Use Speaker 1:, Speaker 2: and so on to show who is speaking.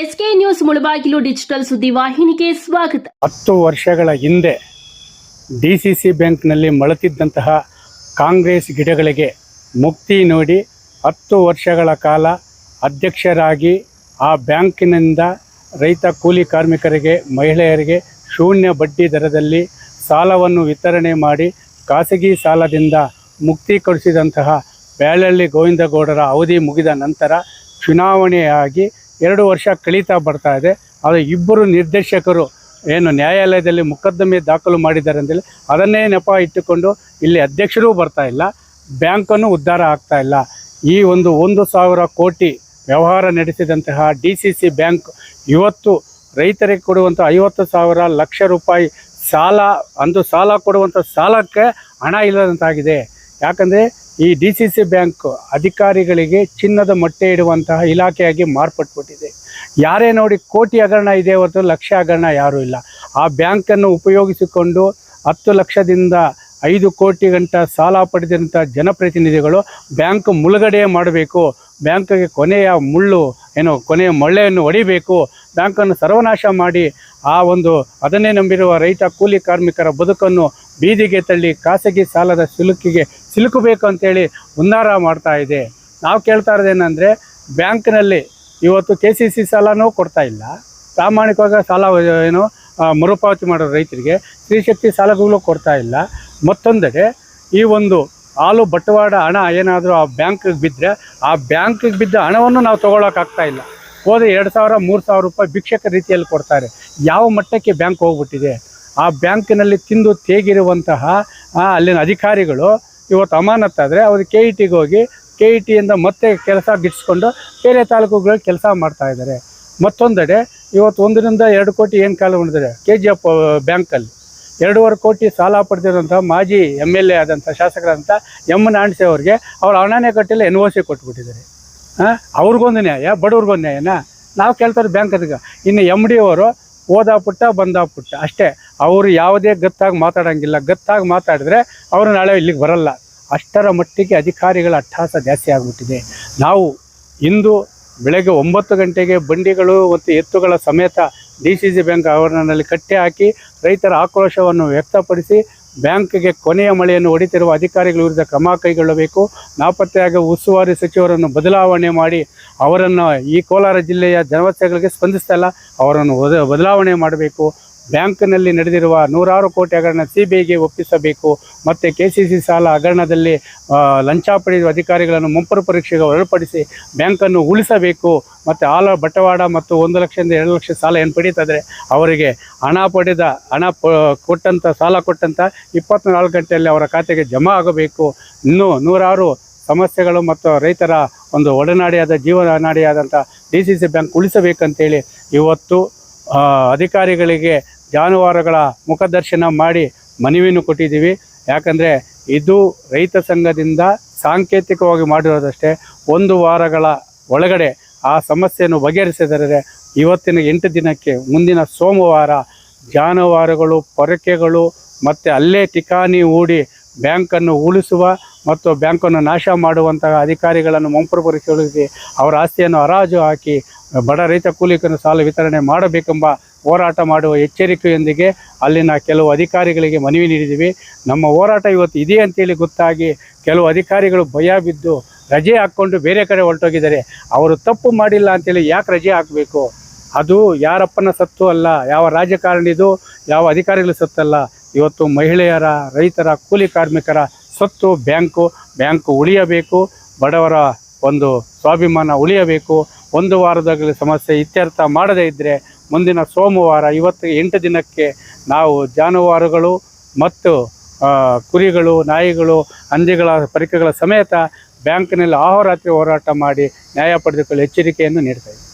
Speaker 1: SK news Mulbagal digital ಸುದ್ದಿವಾಹಿನಿಗೆ ಸ್ವಾಗತ.
Speaker 2: 10 ವರ್ಷಗಳ ಹಿಂದೆ ಡಿಸಿಸಿ ಬ್ಯಾಂಕ್ನಲ್ಲಿ ಮೊಳತಿದ್ದಂತಹ ಕಾಂಗ್ರೆಸ್ ಗಿಡಗಳಿಗೆ ಮುಕ್ತಿ ನೀಡಿ 10 ವರ್ಷಗಳ ಕಾಲ ಅಧ್ಯಕ್ಷರಾಗಿ ಆ ಬ್ಯಾಂಕಿನಿಂದ ರೈತ ಕೂಲಿ ಕಾರ್ಮಿಕರಿಗೆ, ಮಹಿಳೆಯರಿಗೆ ಶೂನ್ಯ ಬಡ್ಡಿ ದರದಲ್ಲಿ ಸಾಲವನ್ನು ವಿತರಣೆ ಮಾಡಿ ಖಾಸಗಿ ಸಾಲದಿಂದ ಮುಕ್ತಿ ಕೊಡಿಸಿದಂತಹ ಬ್ಯಾಳಳ್ಳಿ ಗೋವಿಂದಗೌಡರ ಅವಧಿ ಮುಗಿದ ನಂತರ ಚುನಾವಣೆಯಾಗಿ 2 ವರ್ಷ ಕಳೀತಾ ಬರ್ತಾ ಇದೆ. ಅದು ಇಬ್ಬರು ನಿರ್ದೇಶಕರು ಏನು ನ್ಯಾಯಾಲಯದಲ್ಲಿ ಮೊಕದ್ದಮೆ ದಾಖಲು ಮಾಡಿದ್ದಾರೆ ಅಂತೇಳಿ ಅದನ್ನೇ ನೆಪ ಇಟ್ಟುಕೊಂಡು ಇಲ್ಲಿ ಅಧ್ಯಕ್ಷರೂ ಬರ್ತಾ ಇಲ್ಲ, ಬ್ಯಾಂಕನ್ನು ಉದ್ಧಾರ ಆಗ್ತಾ ಇಲ್ಲ. ಈ 1,000 ಕೋಟಿ ವ್ಯವಹಾರ ನಡೆಸಿದಂತಹ ಡಿಸಿಸಿ ಬ್ಯಾಂಕ್ ಇವತ್ತು ರೈತರಿಗೆ ಕೊಡುವಂಥ 50,000 ಲಕ್ಷ ರೂಪಾಯಿ ಸಾಲ ಕೊಡುವಂಥ ಸಾಲಕ್ಕೆ ಹಣ ಇಲ್ಲದಂತಾಗಿದೆ. ಯಾಕಂದರೆ ಈ ಡಿಸಿಸಿ ಬ್ಯಾಂಕ್ ಅಧಿಕಾರಿಗಳಿಗೆ ಚಿನ್ನದ ಮೊಟ್ಟೆ ಇಡುವಂತಹ ಇಲಾಖೆಯಾಗಿ ಮಾರ್ಪಟ್ಬಿಟ್ಟಿದೆ. ಯಾರೇ ನೋಡಿ ಕೋಟಿ ಹಗರಣ ಇದೆ ಹೊರತು ಲಕ್ಷ ಹಗರಣ ಯಾರೂ ಇಲ್ಲ. ಆ ಬ್ಯಾಂಕನ್ನು ಉಪಯೋಗಿಸಿಕೊಂಡು 10 ಲಕ್ಷದಿಂದ 5 ಕೋಟಿ ಗಂಟ ಸಾಲ ಪಡೆದಿರುವಂಥ ಜನಪ್ರತಿನಿಧಿಗಳು ಬ್ಯಾಂಕ್ ಮುಳುಗಡೆ ಮಾಡಬೇಕು, ಬ್ಯಾಂಕಿಗೆ ಕೊನೆಯ ಮೊಳ್ಳೆಯನ್ನು ಹೊಡಿಬೇಕು, ಬ್ಯಾಂಕನ್ನು ಸರ್ವನಾಶ ಮಾಡಿ ಅದನ್ನೇ ನಂಬಿರುವ ರೈತ ಕೂಲಿ ಕಾರ್ಮಿಕರ ಬದುಕನ್ನು ಬೀದಿಗೆ ತಳ್ಳಿ ಖಾಸಗಿ ಸಾಲದ ಸಿಲುಕಬೇಕು ಅಂತೇಳಿ ಹುನ್ನಾರ ಮಾಡ್ತಾ ಇದೆ. ನಾವು ಕೇಳ್ತಾ ಇರೋದೇನೆಂದರೆ, ಬ್ಯಾಂಕ್ನಲ್ಲಿ ಇವತ್ತು KCC ಸಾಲನೂ ಕೊಡ್ತಾ ಇಲ್ಲ, ಪ್ರಾಮಾಣಿಕವಾಗಿ ಸಾಲ ಮರುಪಾವತಿ ಮಾಡೋ ರೈತರಿಗೆ ಸ್ತ್ರೀಶಕ್ತಿ ಸಾಲಗಳು ಕೊಡ್ತಾ ಇಲ್ಲ. ಮತ್ತೊಂದೆಡೆ ಈ ಹಾಲು ಬಟವಾಡ ಹಣ ಏನಾದರೂ ಆ ಬ್ಯಾಂಕಿಗೆ ಬಿದ್ದರೆ ಆ ಬ್ಯಾಂಕಿಗೆ ಬಿದ್ದ ಹಣವನ್ನು ನಾವು ತೊಗೊಳಕ್ಕಾಗ್ತಾ ಇಲ್ಲ. ಹೋದರೆ 2,000-3,000 ರೂಪಾಯಿ ಭಿಕ್ಷಕ ರೀತಿಯಲ್ಲಿ ಕೊಡ್ತಾರೆ. ಯಾವ ಮಟ್ಟಕ್ಕೆ ಬ್ಯಾಂಕ್ ಹೋಗ್ಬಿಟ್ಟಿದೆ. ಆ ಬ್ಯಾಂಕಿನಲ್ಲಿ ತಿಂದು ತೇಗಿರುವಂತಹ ಅಲ್ಲಿನ ಅಧಿಕಾರಿಗಳು ಇವತ್ತು ಅಮಾನತ್ತಾದರೆ ಅವರು KETಗೆ ಹೋಗಿ KETಯಿಂದ ಮತ್ತೆ ಕೆಲಸ ಗಿಟ್ಟಿಸ್ಕೊಂಡು ಬೇರೆ ತಾಲೂಕುಗಳಲ್ಲಿ ಕೆಲಸ ಮಾಡ್ತಾ ಇದ್ದಾರೆ. ಮತ್ತೊಂದೆಡೆ ಇವತ್ತು 1-2 ಕೋಟಿ ಏನು ಕಾಲ ಹೊಂದಿದ್ದಾರೆ KGF ಬ್ಯಾಂಕಲ್ಲಿ 2.5 ಕೋಟಿ ಸಾಲ ಪಡೆದಿರೋಂಥ ಮಾಜಿ MLA ಆದಂಥ ಶಾಸಕರಂಥ ಎಮ್ ನಾಣಸೆ ಅವ್ರಿಗೆ ಅವ್ರ ಹಣನೇ ಕಟ್ಟಿಲ್ಲ, NOC ಕೊಟ್ಬಿಟ್ಟಿದ್ದಾರೆ. ಅವ್ರಿಗೊಂದು ನ್ಯಾಯ, ಬಡವ್ರಿಗೊಂದು ನ್ಯಾಯನ ನಾವು ಕೇಳ್ತಾರೆ ಬ್ಯಾಂಕ್ ಅದಕ್ಕೆ. ಇನ್ನು MD ಅವರು ಓದಾಪುಟ್ಟ ಬಂದಾಪುಟ್ಟ ಅಷ್ಟೇ, ಅವರು ಯಾವುದೇ ಗತ್ತಾಗಿ ಮಾತಾಡೋಂಗಿಲ್ಲ. ಗತ್ತಾಗಿ ಮಾತಾಡಿದ್ರೆ ಅವರು ನಾಳೆ ಇಲ್ಲಿಗೆ ಬರಲ್ಲ. ಅಷ್ಟರ ಮಟ್ಟಿಗೆ ಅಧಿಕಾರಿಗಳ ಅಟ್ಟಹಾಸ ಜಾಸ್ತಿ ಆಗಿಬಿಟ್ಟಿದೆ. ನಾವು ಇಂದು ಬೆಳಗ್ಗೆ 9 ಗಂಟೆಗೆ ಬಂಡಿಗಳು ಮತ್ತು ಎತ್ತುಗಳ ಸಮೇತ DCC ಬ್ಯಾಂಕ್ ಆವರಣದಲ್ಲಿ ಕಟ್ಟೆ ಹಾಕಿ ರೈತರ ಆಕ್ರೋಶವನ್ನು ವ್ಯಕ್ತಪಡಿಸಿ ಬ್ಯಾಂಕ್ಗೆ ಕೊನೆಯ ಮಳೆಯನ್ನು ಹೊಡಿತಿರುವ ಅಧಿಕಾರಿಗಳ ವಿರುದ್ಧ ಕ್ರಮ ಕೈಗೊಳ್ಳಬೇಕು. ನಾಪತ್ತೆಯಾಗಿ ಉಸ್ತುವಾರಿ ಸಚಿವರನ್ನು ಬದಲಾವಣೆ ಮಾಡಿ ಅವರನ್ನು ಈ ಕೋಲಾರ ಜಿಲ್ಲೆಯ ಜನವತ್ಸಗಳಿಗೆ ಸ್ಪಂದಿಸ್ತಾ ಇಲ್ಲ, ಅವರನ್ನು ಬದಲಾವಣೆ ಮಾಡಬೇಕು. ಬ್ಯಾಂಕ್ನಲ್ಲಿ ನಡೆದಿರುವ 100 ಕೋಟಿ ಹಗರಣ CBIಗೆ ಒಪ್ಪಿಸಬೇಕು. ಮತ್ತು KCC ಸಾಲ ಹಗರಣದಲ್ಲಿ ಲಂಚ ಪಡೆಯುವ ಅಧಿಕಾರಿಗಳನ್ನು ಮುಂಪರು ಪರೀಕ್ಷೆಗೆ ಒಳಪಡಿಸಿ ಬ್ಯಾಂಕನ್ನು ಉಳಿಸಬೇಕು. ಮತ್ತು ಹಾಲು ಬಟವಾಡ ಮತ್ತು 1 ಲಕ್ಷದಿಂದ 2 ಲಕ್ಷ ಸಾಲ ಏನು ಪಡೀತಾಯಿದ್ರೆ ಅವರಿಗೆ ಸಾಲ ಕೊಟ್ಟಂಥ 24 ಗಂಟೆಯಲ್ಲಿ ಅವರ ಖಾತೆಗೆ ಜಮಾ ಆಗಬೇಕು. ಇನ್ನೂ 100 ಸಮಸ್ಯೆಗಳು ಮತ್ತು ರೈತರ ಒಡನಾಡಿಯಾದ ಜೀವನಾಡಿಯಾದಂಥ DCC ಬ್ಯಾಂಕ್ ಉಳಿಸಬೇಕಂತೇಳಿ ಇವತ್ತು ಅಧಿಕಾರಿಗಳಿಗೆ ಜಾನುವಾರುಗಳ ಮುಖದರ್ಶನ ಮಾಡಿ ಮನವಿಯನ್ನು ಕೊಟ್ಟಿದ್ದೀವಿ. ಯಾಕಂದರೆ ಇದು ರೈತ ಸಂಘದಿಂದ ಸಾಂಕೇತಿಕವಾಗಿ ಮಾಡಿರೋದಷ್ಟೇ. 1 ವಾರಗಳ ಒಳಗಡೆ ಆ ಸಮಸ್ಯೆಯನ್ನು ಬಗೆಹರಿಸಿದರೆ ಇವತ್ತಿನ 8 ದಿನಕ್ಕೆ ಮುಂದಿನ ಸೋಮವಾರ ಜಾನುವಾರುಗಳು, ಪೊರಕೆಗಳು ಮತ್ತು ಅಲ್ಲೇ ಠಿಕಾಣಿ ಹೂಡಿ ಬ್ಯಾಂಕನ್ನು ಉಳಿಸುವ ಮತ್ತು ಬ್ಯಾಂಕನ್ನು ನಾಶ ಮಾಡುವಂತಹ ಅಧಿಕಾರಿಗಳನ್ನು ಮುಂಪರು ಪರೀಕ್ಷೆ ಅವರ ಆಸ್ತಿಯನ್ನು ಹರಾಜು ಹಾಕಿ ಬಡ ರೈತ ಕೂಲಿಕರನ್ನು ಸಾಲ ವಿತರಣೆ ಮಾಡಬೇಕೆಂಬ ಹೋರಾಟ ಮಾಡುವ ಎಚ್ಚರಿಕೆಯೊಂದಿಗೆ ಅಲ್ಲಿನ ಕೆಲವು ಅಧಿಕಾರಿಗಳಿಗೆ ಮನವಿ ನೀಡಿದ್ದೀವಿ. ನಮ್ಮ ಹೋರಾಟ ಇವತ್ತು ಇದೆ ಅಂತೇಳಿ ಗೊತ್ತಾಗಿ ಕೆಲವು ಅಧಿಕಾರಿಗಳು ಭಯ ಬಿದ್ದು ರಜೆ ಹಾಕ್ಕೊಂಡು ಬೇರೆ ಕಡೆ ಹೊರಟೋಗಿದ್ದಾರೆ. ಅವರು ತಪ್ಪು ಮಾಡಿಲ್ಲ ಅಂತೇಳಿ ಯಾಕೆ ರಜೆ ಹಾಕಬೇಕು? ಅದು ಯಾರಪ್ಪನ ಸತ್ತು ಅಲ್ಲ, ಯಾವ ರಾಜಕಾರಣಿದು, ಯಾವ ಅಧಿಕಾರಿಗಳ ಸತ್ತಲ್ಲ. ಇವತ್ತು ಮಹಿಳೆಯರ, ರೈತರ, ಕೂಲಿ ಕಾರ್ಮಿಕರ ಸತ್ತು. ಬ್ಯಾಂಕು ಉಳಿಯಬೇಕು, ಬಡವರ ಸ್ವಾಭಿಮಾನ ಉಳಿಯಬೇಕು. 1 ವಾರದಲ್ಲಿ ಸಮಸ್ಯೆ ಇತ್ಯರ್ಥ ಮಾಡದೇ ಇದ್ದರೆ ಮುಂದಿನ ಸೋಮವಾರ 8 ದಿನಕ್ಕೆ ನಾವು ಜಾನುವಾರುಗಳು ಮತ್ತು ಕುರಿಗಳು, ನಾಯಿಗಳು, ಹಂದಿಗಳ ಪರಿಕರಗಳ ಸಮೇತ ಬ್ಯಾಂಕಿನಲ್ಲಿ ಅಹೋರಾತ್ರಿ ಹೋರಾಟ ಮಾಡಿ ನ್ಯಾಯ ಪಡೆದುಕೊಳ್ಳಿ ಎಚ್ಚರಿಕೆಯನ್ನು ನೀಡ್ತಾ ಇದ್ದೀವಿ.